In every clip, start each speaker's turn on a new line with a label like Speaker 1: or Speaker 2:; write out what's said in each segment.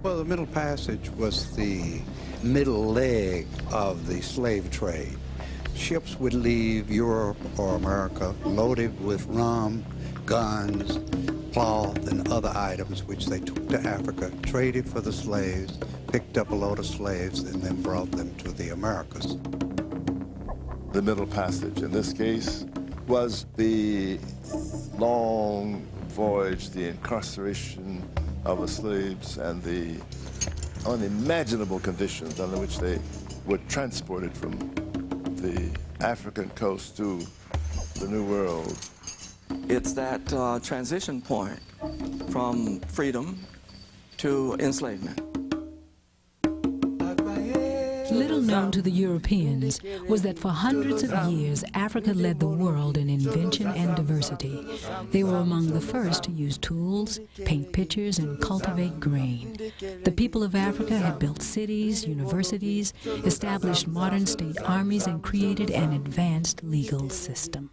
Speaker 1: Well, the Middle Passage was the middle leg of the slave trade. Ships would leave Europe or America loaded with rum, guns, cloth, and other items which they took to Africa, traded for the slaves, picked up a load of slaves, and then brought them to the Americas.
Speaker 2: The Middle Passage, in this case, was the long voyage, the incarceration of the slaves, and the unimaginable conditions under which they were transported from the African coast to the New World.
Speaker 3: It's that transition point from freedom to enslavement.
Speaker 4: Little known to the Europeans was that for hundreds of years, Africa led the world in invention and diversity. They were among the first to use tools, paint pictures, and cultivate grain. The people of Africa had built cities, universities, established modern state armies, and created an advanced legal system.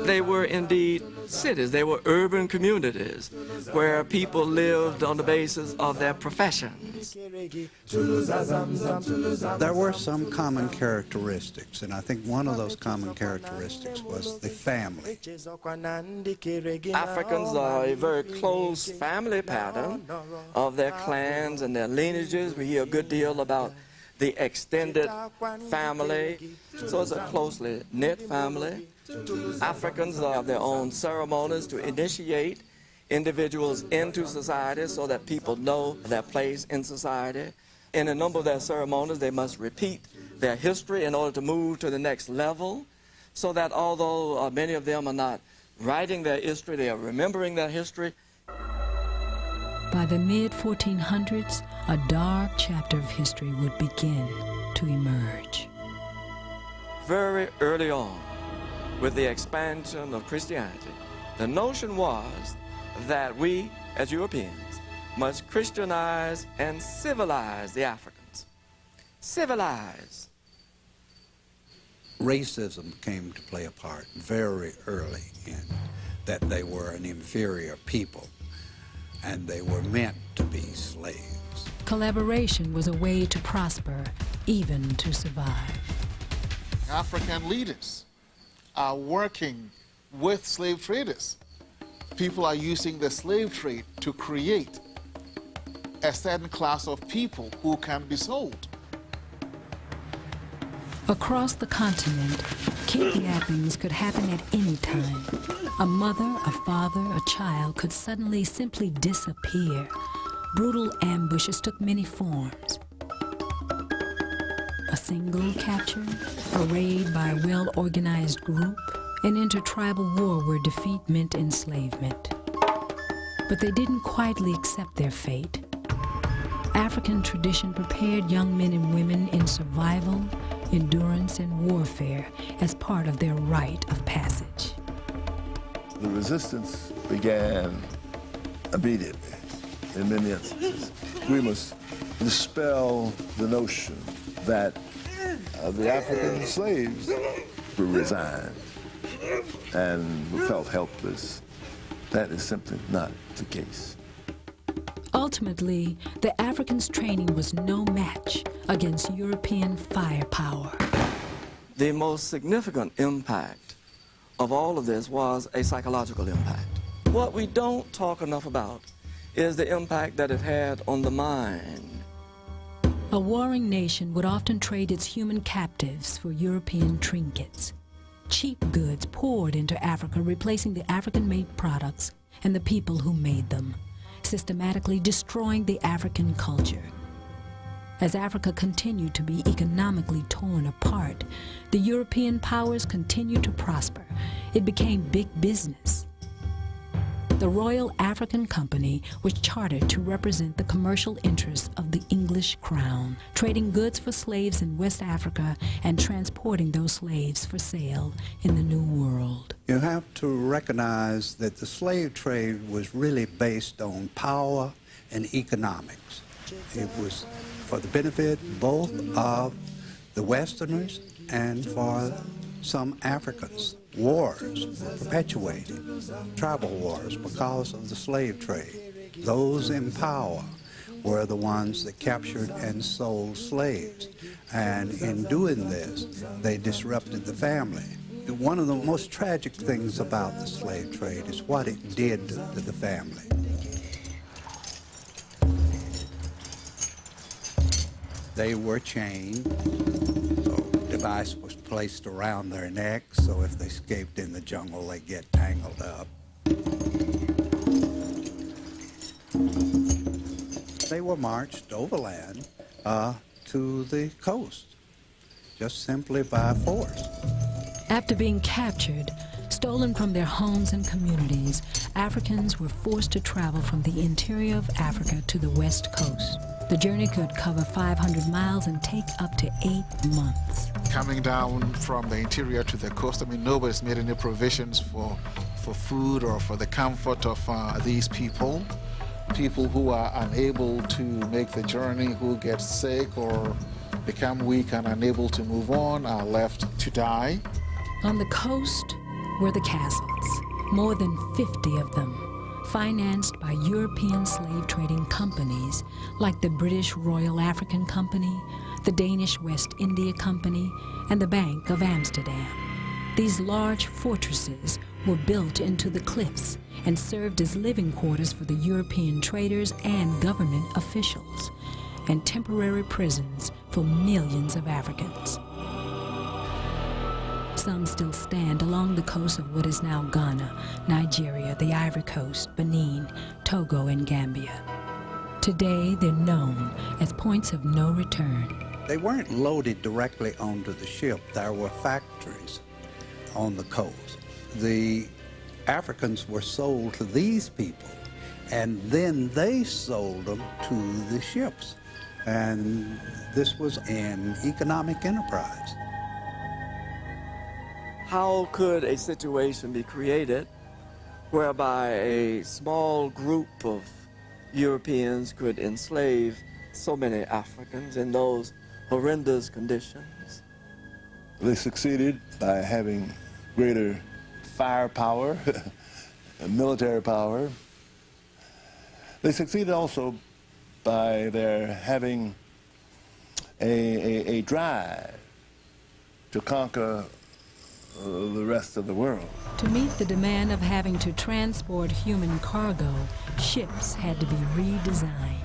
Speaker 3: They were indeed cities. They were urban communities where people lived on the basis of their professions.
Speaker 1: There were some common characteristics, and I think one of those common characteristics was the family.
Speaker 3: Africans are a very close family pattern of their clans and their lineages. We hear a good deal about the extended family, so it's a closely knit family. Africans have their own ceremonies to initiate individuals into society so that people know their place in society. In a number of their ceremonies, they must repeat their history in order to move to the next level, so that although many of them are not writing their history, they are remembering their history.
Speaker 4: By the mid-1400s, a dark chapter of history would begin to emerge.
Speaker 3: Very early on, with the expansion of Christianity, the notion was that we, as Europeans, must Christianize and civilize the Africans. Civilize.
Speaker 1: Racism came to play a part very early in that they were an inferior people and they were meant to be slaves.
Speaker 4: Collaboration was a way to prosper, even to survive.
Speaker 5: African leaders are working with slave traders. People are using the slave trade to create a certain class of people who can be sold.
Speaker 4: Across the continent, kidnappings could happen at any time. A mother, a father, a child could suddenly simply disappear. Brutal ambushes took many forms. A single capture, a raid by a well-organized group, an intertribal war where defeat meant enslavement. But they didn't quietly accept their fate. African tradition prepared young men and women in survival, endurance, and warfare as part of their rite of passage.
Speaker 2: The resistance began immediately in many instances. We must dispel the notion that the African slaves were resigned and felt helpless. That is simply not the case.
Speaker 4: Ultimately, the Africans' training was no match against European firepower.
Speaker 3: The most significant impact of all of this was a psychological impact. What we don't talk enough about is the impact that it had on the mind.
Speaker 4: A warring nation would often trade its human captives for European trinkets. Cheap goods poured into Africa, replacing the African-made products and the people who made them, systematically destroying the African culture. As Africa continued to be economically torn apart, the European powers continued to prosper. It became big business. The Royal African Company was chartered to represent the commercial interests of the English crown, trading goods for slaves in West Africa and transporting those slaves for sale in the New World.
Speaker 1: You have to recognize that the slave trade was really based on power and economics. It was for the benefit both of the Westerners and for some Africans. Wars were perpetuated, tribal wars, because of the slave trade. Those in power were the ones that captured and sold slaves. And in doing this, they disrupted the family. One of the most tragic things about the slave trade is what it did to the family. They were chained, so a device was placed around their necks, so if they escaped in the jungle, they get tangled up. They were marched overland to the coast, just simply by force.
Speaker 4: After being captured, stolen from their homes and communities, Africans were forced to travel from the interior of Africa to the west coast. The journey could cover 500 miles and take up to 8 months.
Speaker 5: Coming down from the interior to the coast, I mean, nobody's made any provisions for food or for the comfort of these people. People who are unable to make the journey, who get sick or become weak and unable to move on, are left to die.
Speaker 4: On the coast were the castles, more than 50 of them, financed by European slave trading companies like the British Royal African Company, the Danish West India Company, and the Bank of Amsterdam. These large fortresses were built into the cliffs and served as living quarters for the European traders and government officials, and temporary prisons for millions of Africans. Some still stand along the coast of what is now Ghana, Nigeria, the Ivory Coast, Benin, Togo, and Gambia. Today, they're known as points of no return.
Speaker 1: They weren't loaded directly onto the ship. There were factories on the coast. The Africans were sold to these people, and then they sold them to the ships. And this was an economic enterprise.
Speaker 3: How could a situation be created whereby a small group of Europeans could enslave so many Africans in those horrendous conditions?
Speaker 2: They succeeded by having greater firepower, military power. They succeeded also by their having a drive to conquer the rest of the world.
Speaker 4: To meet the demand of having to transport human cargo, ships had to be redesigned.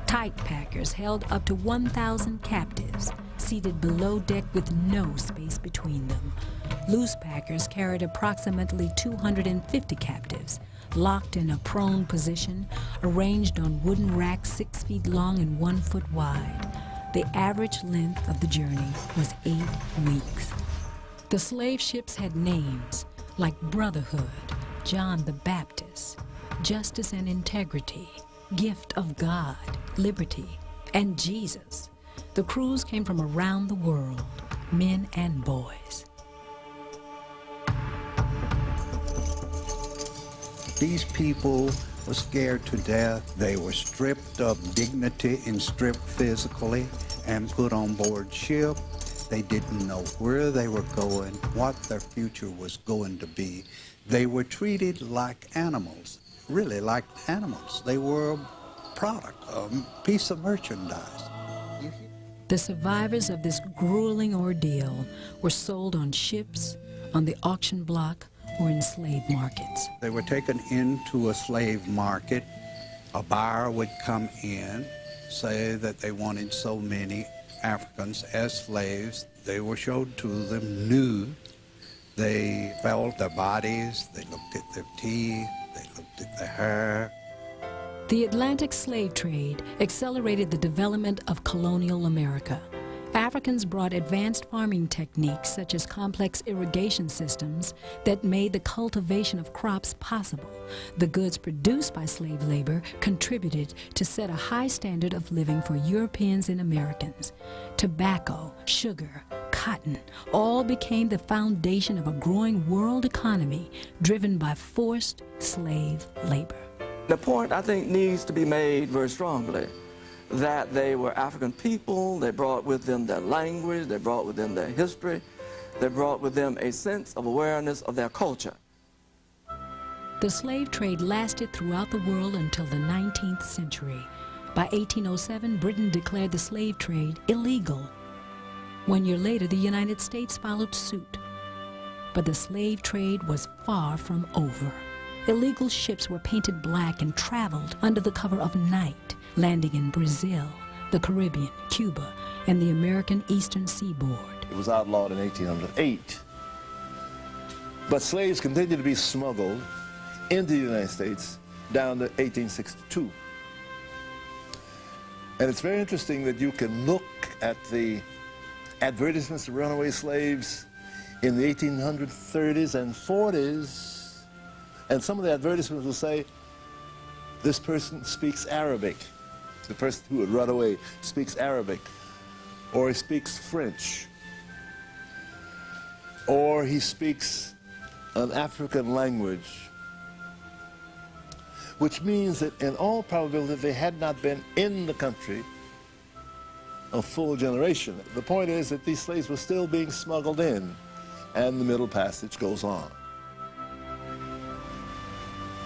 Speaker 4: Tight packers held up to 1,000 captives, seated below deck with no space between them. Loose packers carried approximately 250 captives, locked in a prone position, arranged on wooden racks 6 feet long and 1 foot wide. The average length of the journey was 8 weeks. The slave ships had names like Brotherhood, John the Baptist, Justice and Integrity, Gift of God, Liberty, and Jesus. The crews came from around the world, men and boys.
Speaker 1: These people were scared to death. They were stripped of dignity and stripped physically and put on board ship. They didn't know where they were going, what their future was going to be. They were treated like animals, really like animals. They were a product, a piece of merchandise.
Speaker 4: The survivors of this grueling ordeal were sold on ships, on the auction block, or in slave markets.
Speaker 1: They were taken into a slave market. A buyer would come in, say that they wanted so many Africans as slaves. They were showed to them nude. They felt their bodies, they looked at their teeth, they looked at their hair.
Speaker 4: The Atlantic slave trade accelerated the development of colonial America. Africans brought advanced farming techniques such as complex irrigation systems that made the cultivation of crops possible. The goods produced by slave labor contributed to set a high standard of living for Europeans and Americans. Tobacco, sugar, cotton, all became the foundation of a growing world economy driven by forced slave labor.
Speaker 3: The point, I think, needs to be made very strongly that they were African people. They brought with them their language, they brought with them their history, they brought with them a sense of awareness of their culture.
Speaker 4: The slave trade lasted throughout the world until the 19th century. By 1807, Britain declared the slave trade illegal. 1 year later, the United States followed suit. But the slave trade was far from over. Illegal ships were painted black and traveled under the cover of night, landing in Brazil, the Caribbean, Cuba, and the American Eastern Seaboard.
Speaker 2: It was outlawed in 1808. But slaves continued to be smuggled into the United States down to 1862. And it's very interesting that you can look at the advertisements of runaway slaves in the 1830s and 40s, and some of the advertisements will say, this person speaks Arabic. The person who would run away speaks Arabic, or he speaks French, or he speaks an African language, which means that in all probability they had not been in the country a full generation. The point is that these slaves were still being smuggled in, and the Middle Passage goes on.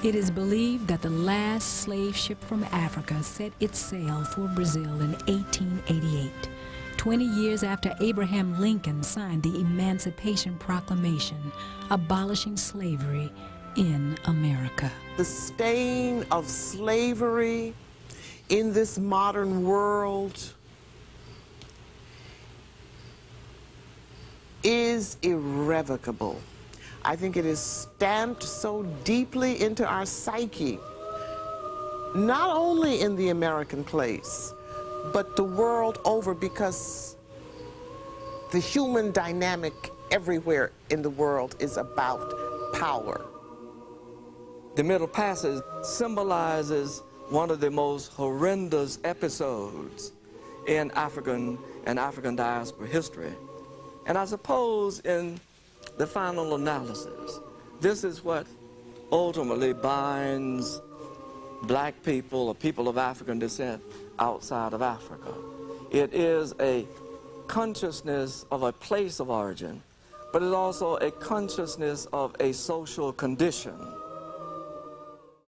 Speaker 4: It is believed that the last slave ship from Africa set its sail for Brazil in 1888, 20 years after Abraham Lincoln signed the Emancipation Proclamation, abolishing slavery in America.
Speaker 6: The stain of slavery in this modern world is irrevocable. I think it is stamped so deeply into our psyche, not only in the American place, but the world over, because the human dynamic everywhere in the world is about power.
Speaker 3: The Middle Passage symbolizes one of the most horrendous episodes in African diaspora history. And I suppose in the final analysis, this is what ultimately binds black people or people of African descent outside of Africa. It is a consciousness of a place of origin, but it's also a consciousness of a social condition.